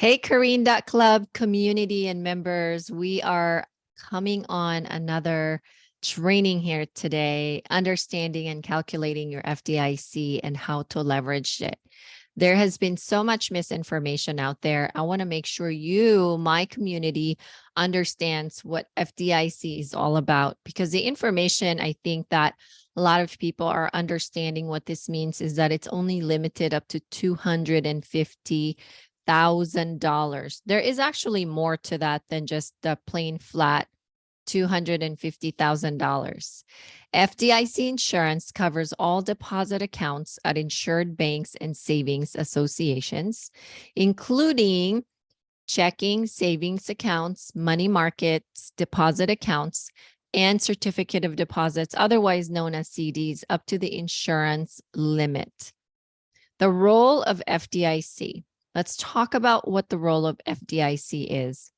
Hey, Kareen.club community and members. We are coming on another training here today, understanding and calculating your FDIC and how to leverage it. There has been so much misinformation out there. I want to make sure you, my community, understands what FDIC is all about, because the information I think that a lot of people are understanding what this means is that it's only limited up to $250,000. There is actually more to that than just the plain flat $250,000. FDIC insurance covers all deposit accounts at insured banks and savings associations, including checking, savings accounts, money markets, deposit accounts, and certificate of deposits, otherwise known as CDs, up to the insurance limit. The role of FDIC. Let's talk about what the role of FDIC is.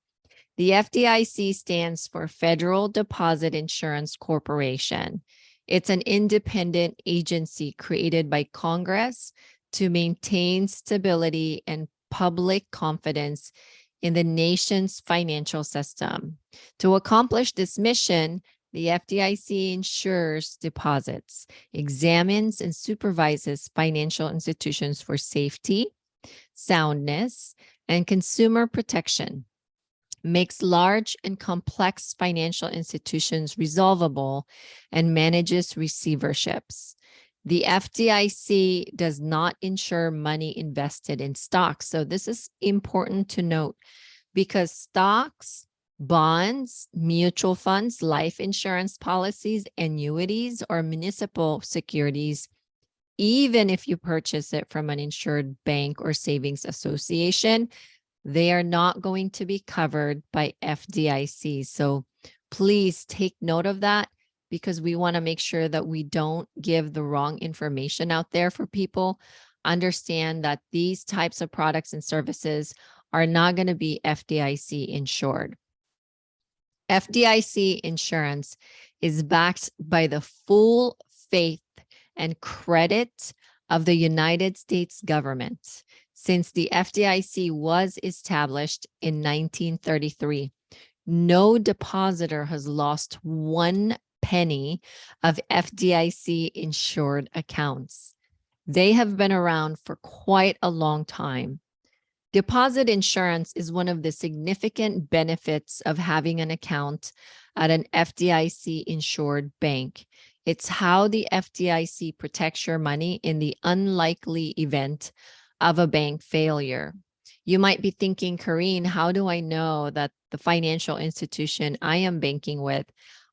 The FDIC stands for Federal Deposit Insurance Corporation. It's an independent agency created by Congress to maintain stability and public confidence in the nation's financial system. To accomplish this mission, the FDIC insures deposits, examines and supervises financial institutions for safety, soundness, and consumer protection, makes large and complex financial institutions resolvable, and manages receiverships. The FDIC does not insure money invested in stocks. So this is important to note, because stocks, bonds, mutual funds, life insurance policies, annuities, or municipal securities, even if you purchase it from an insured bank or savings association, they are not going to be covered by FDIC. So please take note of that, because we want to make sure that we don't give the wrong information out there for people. Understand that these types of products and services are not going to be FDIC insured. FDIC insurance is backed by the full faith and credit of the United States government. Since the FDIC was established in 1933, no depositor has lost one penny of FDIC insured accounts. They have been around for quite a long time. Deposit insurance is one of the significant benefits of having an account at an FDIC insured bank. It's how the FDIC protects your money in the unlikely event of a bank failure. You might be thinking, Kareen, how do I know that the financial institution I am banking with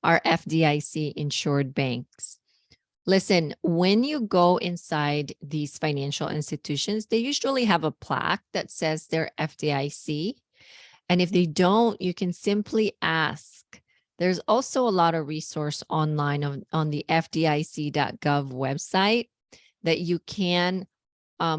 are FDIC insured banks? Listen, when you go inside these financial institutions, they usually have a plaque that says they're FDIC. And if they don't, you can simply ask. There's also a lot of resource online on the FDIC.gov website that you can,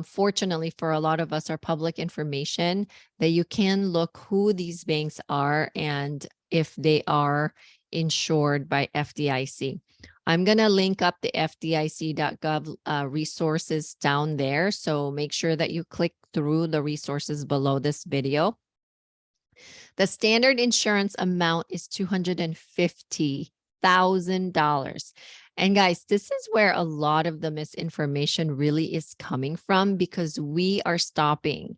fortunately for a lot of us, are public information, that you can look who these banks are and if they are insured by FDIC. I'm going to link up the FDIC.gov resources down there. So make sure that you click through the resources below this video. The standard insurance amount is $250,000. And guys, this is where a lot of the misinformation really is coming from, because we are stopping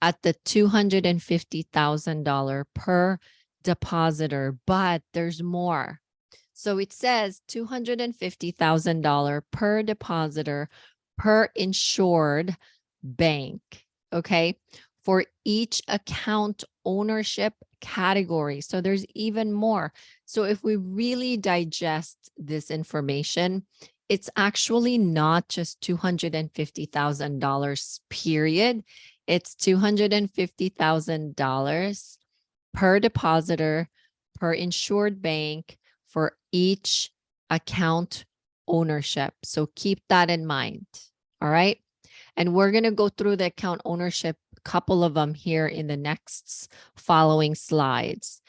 at the $250,000 per depositor, but there's more. So it says $250,000 per depositor per insured bank, okay, for each account ownership category. So there's even more. So if we really digest this information, it's actually not just $250,000 period. It's $250,000 per depositor per insured bank for each account ownership. So keep that in mind. All right. And we're going to go through the account ownership, a couple of them here in the next following slides.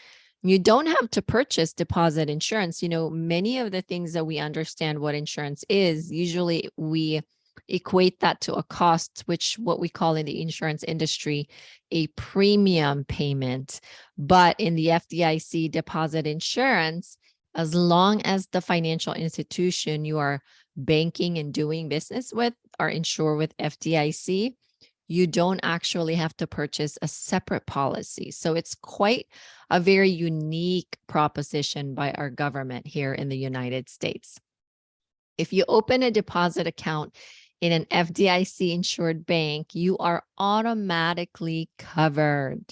You don't have to purchase deposit insurance. You know, many of the things that we understand what insurance is, usually we equate that to a cost, which what we call in the insurance industry, a premium payment. But in the FDIC deposit insurance, as long as the financial institution you are banking and doing business with are insured with FDIC, you don't actually have to purchase a separate policy. So it's quite a very unique proposition by our government here in the United States. If you open a deposit account in an FDIC insured bank, you are automatically covered.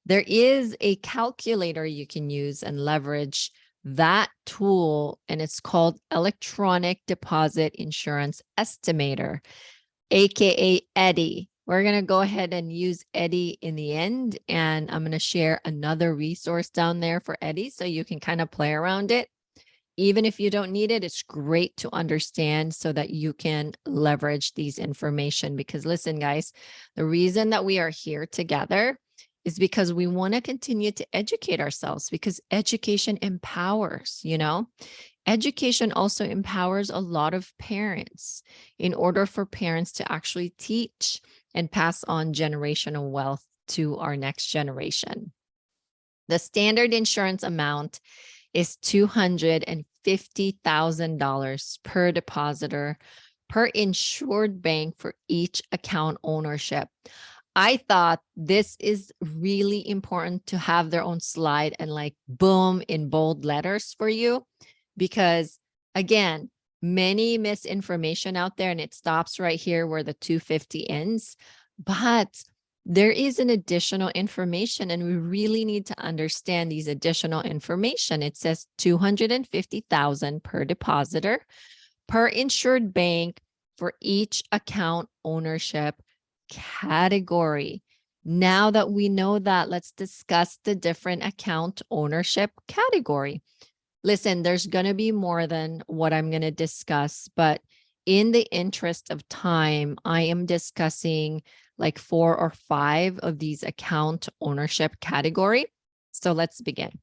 There is a calculator you can use and leverage that tool, and it's called Electronic Deposit Insurance Estimator, aka EDI. We're going to go ahead and use EDI in the end, and I'm going to share another resource down there for EDI so you can kind of play around it. Even if you don't need it, it's great to understand so that you can leverage these information. Because listen, guys, the reason that we are here together is because we want to continue to educate ourselves, because education empowers, Education also empowers a lot of parents in order for parents to actually teach and pass on generational wealth to our next generation. The standard insurance amount is $250,000 per depositor per insured bank for each account ownership. I thought this is really important to have their own slide and like boom in bold letters for you, because again, many misinformation out there, and it stops right here where the 250 ends, but there is an additional information and we really need to understand these additional information. It says 250,000 per depositor per insured bank for each account ownership category. Now that we know that, let's discuss the different account ownership category. Listen, there's going to be more than what I'm going to discuss, but in the interest of time, I am discussing like 4 or 5 of these account ownership category. So let's begin.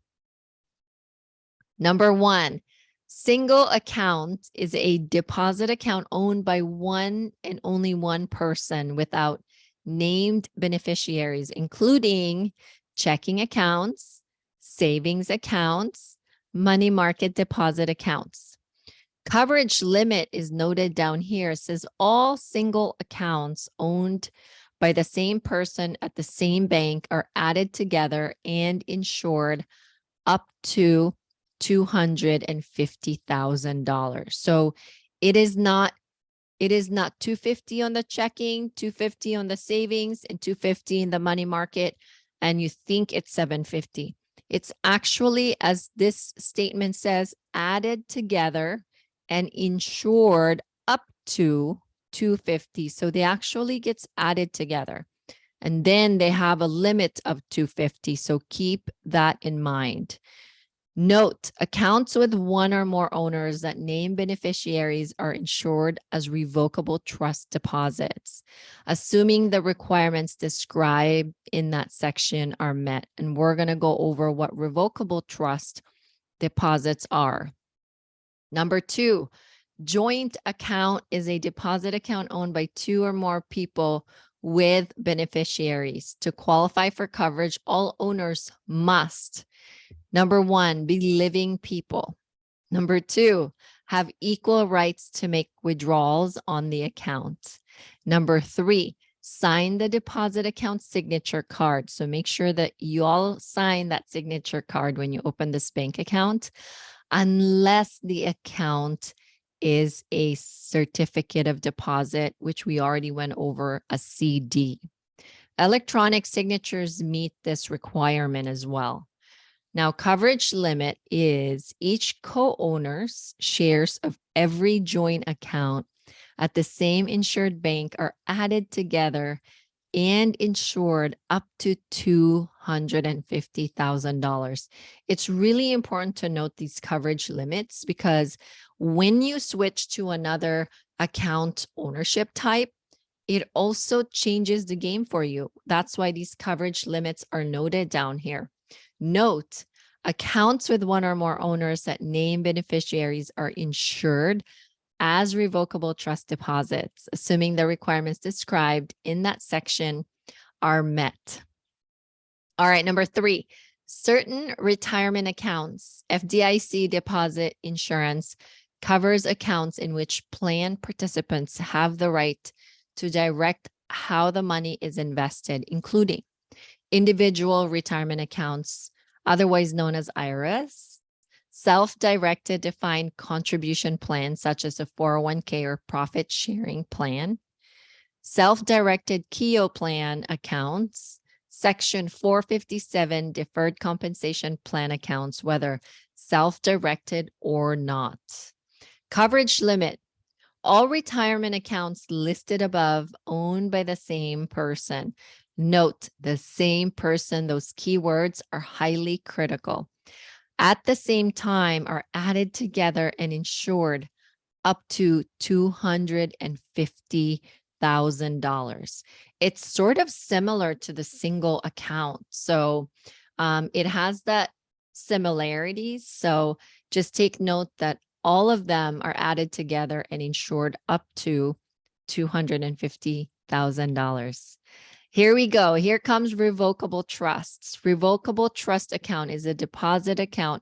Number 1, single account is a deposit account owned by one and only one person without named beneficiaries, including checking accounts, savings accounts, money market deposit accounts. Coverage limit is noted down here. It says all single accounts owned by the same person at the same bank are added together and insured up to $250,000. So it is not 250 on the checking, 250 on the savings, and 250 in the money market, and you think it's 750. It's actually, as this statement says, added together and insured up to 250. So they actually gets added together. And then they have a limit of 250. So keep that in mind. Note, accounts with one or more owners that name beneficiaries are insured as revocable trust deposits, assuming the requirements described in that section are met. And we're going to go over what revocable trust deposits are. Number 2, joint account is a deposit account owned by 2 or more people with beneficiaries. To qualify for coverage, all owners must, number 1, be living people. Number 2, have equal rights to make withdrawals on the account. Number 3, sign the deposit account signature card. So make sure that you all sign that signature card when you open this bank account, unless the account is a certificate of deposit, which we already went over, a CD. Electronic signatures meet this requirement as well. Now, coverage limit is each co-owner's shares of every joint account at the same insured bank are added together and insured up to $250,000. It's really important to note these coverage limits, because when you switch to another account ownership type, it also changes the game for you. That's why these coverage limits are noted down here. Note, accounts with one or more owners that name beneficiaries are insured as revocable trust deposits, assuming the requirements described in that section are met. All right, number 3, certain retirement accounts. FDIC deposit insurance covers accounts in which plan participants have the right to direct how the money is invested, including individual retirement accounts, otherwise known as IRAs, self-directed defined contribution plans, such as a 401k or profit sharing plan, self-directed KEO plan accounts, Section 457 deferred compensation plan accounts, whether self-directed or not. Coverage limit. All retirement accounts listed above owned by the same person. Note the same person. Those keywords are highly critical. At the same time are added together and insured up to $250,000. It's sort of similar to the single account. So it has that similarities. So just take note that all of them are added together and insured up to $250,000. Here we go. Here comes revocable trusts. Revocable trust account is a deposit account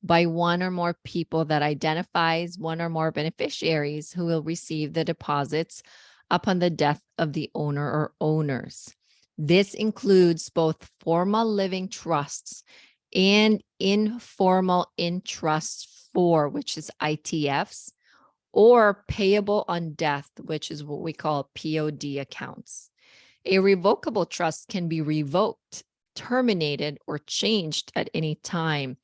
by one or more people that identifies one or more beneficiaries who will receive the deposits upon the death of the owner or owners. This includes both formal living trusts and informal in trust for, which is ITFs, or payable on death, which is what we call POD accounts. A revocable trust can be revoked, terminated, or changed at any time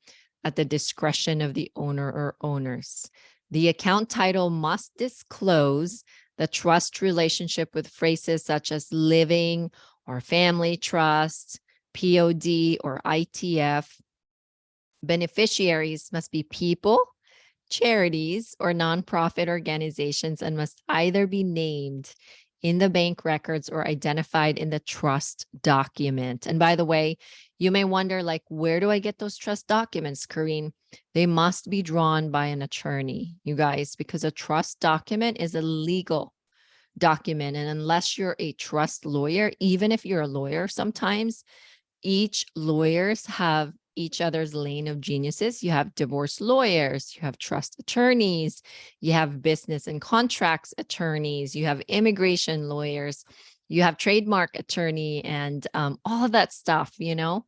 at the discretion of the owner or owners. The account title must disclose the trust relationship with phrases such as living or family trust, POD, or ITF. Beneficiaries must be people, charities, or nonprofit organizations and must either be named in the bank records or identified in the trust document. And by the way, you may wonder, like, where do I get those trust documents, Karine? They must be drawn by an attorney, you guys, because a trust document is a legal document. And unless you're a trust lawyer, even if you're a lawyer, sometimes each lawyers have each other's lane of geniuses. You have divorce lawyers, you have trust attorneys, you have business and contracts attorneys, you have immigration lawyers, you have trademark attorney, and all of that stuff, you know.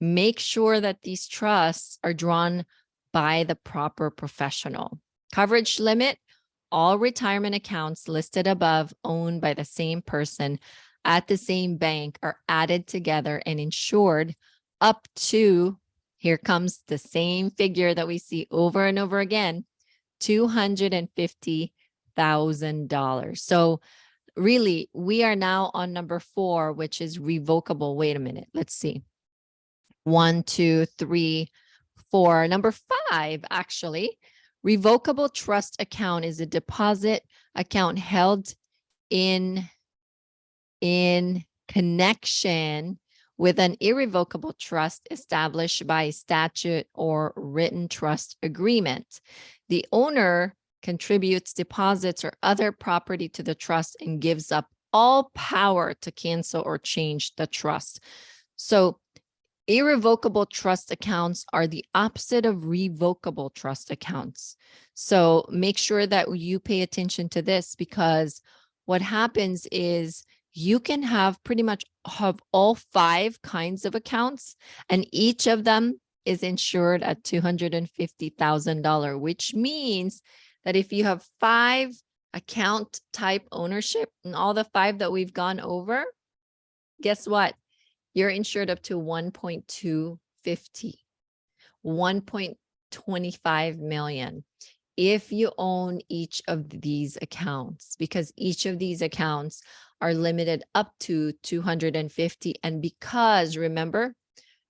Make sure that these trusts are drawn by the proper professional. Coverage limit. All retirement accounts listed above owned by the same person at the same bank are added together and insured up to, here comes the same figure that we see over and over again, $250,000. So really, we are now on number 4, which is revocable. Wait a minute. Let's see. 1, 2, 3, 4. Number 5, actually. Revocable trust account is a deposit account held in connection with an irrevocable trust established by statute or written trust agreement. The owner contributes deposits or other property to the trust and gives up all power to cancel or change the trust. So irrevocable trust accounts are the opposite of revocable trust accounts. So make sure that you pay attention to this, because what happens is you can have pretty much have all 5 kinds of accounts, and each of them is insured at $250,000, which means that if you have 5 account type ownership and all the 5 that we've gone over, guess what? You're insured up to 1.25 million if you own each of these accounts, because each of these accounts are limited up to 250. And because, remember,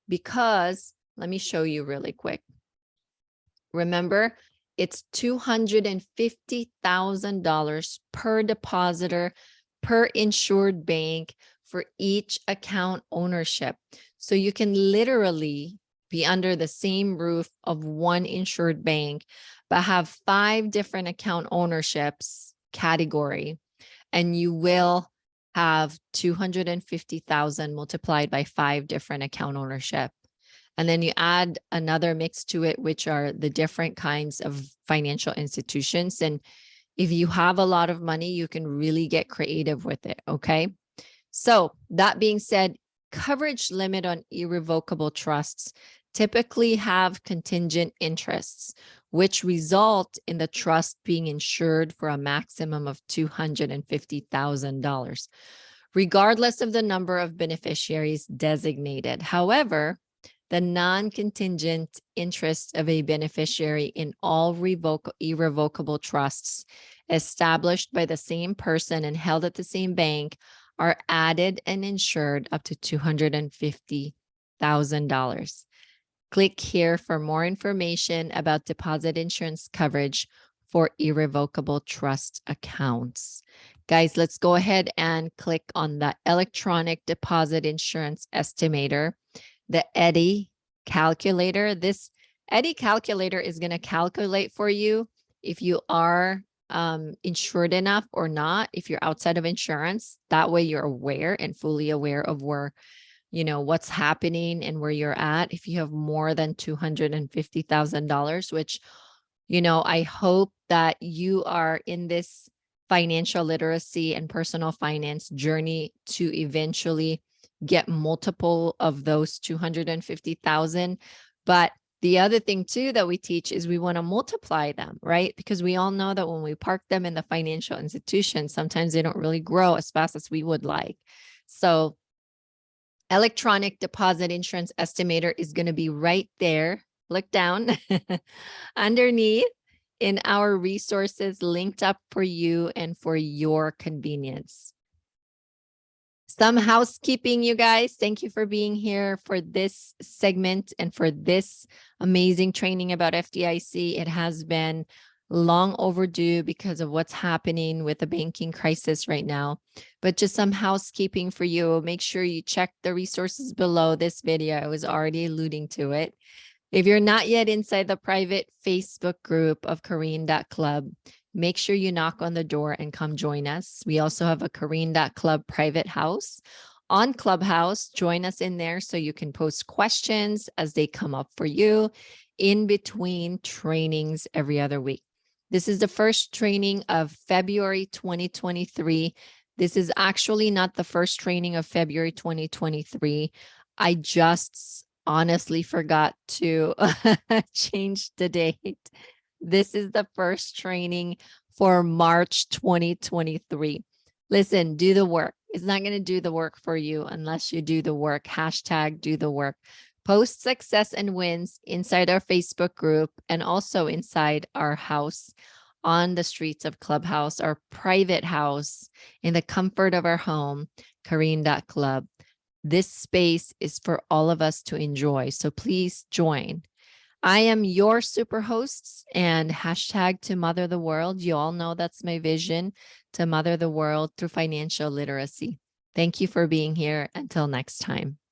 because, let me show you really quick. Remember, it's $250,000 per depositor, per insured bank for each account ownership. So you can literally be under the same roof of one insured bank, but have 5 different account ownerships category, and you will have 250,000 multiplied by 5 different account ownership. And then you add another mix to it, which are the different kinds of financial institutions. And if you have a lot of money, you can really get creative with it. Okay. So that being said, coverage limit on irrevocable trusts typically have contingent interests, which result in the trust being insured for a maximum of $250,000, regardless of the number of beneficiaries designated. However, the non-contingent interest of a beneficiary in all irrevocable trusts established by the same person and held at the same bank are added and insured up to $250,000. Click here for more information about deposit insurance coverage for irrevocable trust accounts. Guys, let's go ahead and click on the electronic deposit insurance estimator, the EDI calculator. This EDI calculator is going to calculate for you if you are insured enough or not, if you're outside of insurance. That way you're aware and fully aware of where, what's happening and where you're at. If you have more than $250,000, which, I hope that you are in this financial literacy and personal finance journey to eventually get multiple of those 250,000. But the other thing too that we teach is we want to multiply them, right? Because we all know that when we park them in the financial institution, sometimes they don't really grow as fast as we would like. So electronic deposit insurance estimator is going to be right there. Look down underneath in our resources linked up for you and for your convenience. Some housekeeping, you guys. Thank you for being here for this segment and for this amazing training about FDIC. It has been long overdue because of what's happening with the banking crisis right now. But just some housekeeping for you. Make sure you check the resources below this video. I was already alluding to it. If you're not yet inside the private Facebook group of Kareen.club, make sure you knock on the door and come join us. We also have a Kareen.club private house on Clubhouse. Join us in there so you can post questions as they come up for you in between trainings every other week. This is the first training of February 2023. This is actually not the first training of February 2023. I just honestly forgot to change the date. This is the first training for March 2023. Listen, do the work. It's not going to do the work for you unless you do the work. Hashtag do the work. Post success and wins inside our Facebook group and also inside our house on the streets of Clubhouse, our private house in the comfort of our home, Kareen.club. This space is for all of us to enjoy. So please join. I am your super hosts and hashtag to mother the world. You all know that's my vision, to mother the world through financial literacy. Thank you for being here. Until next time.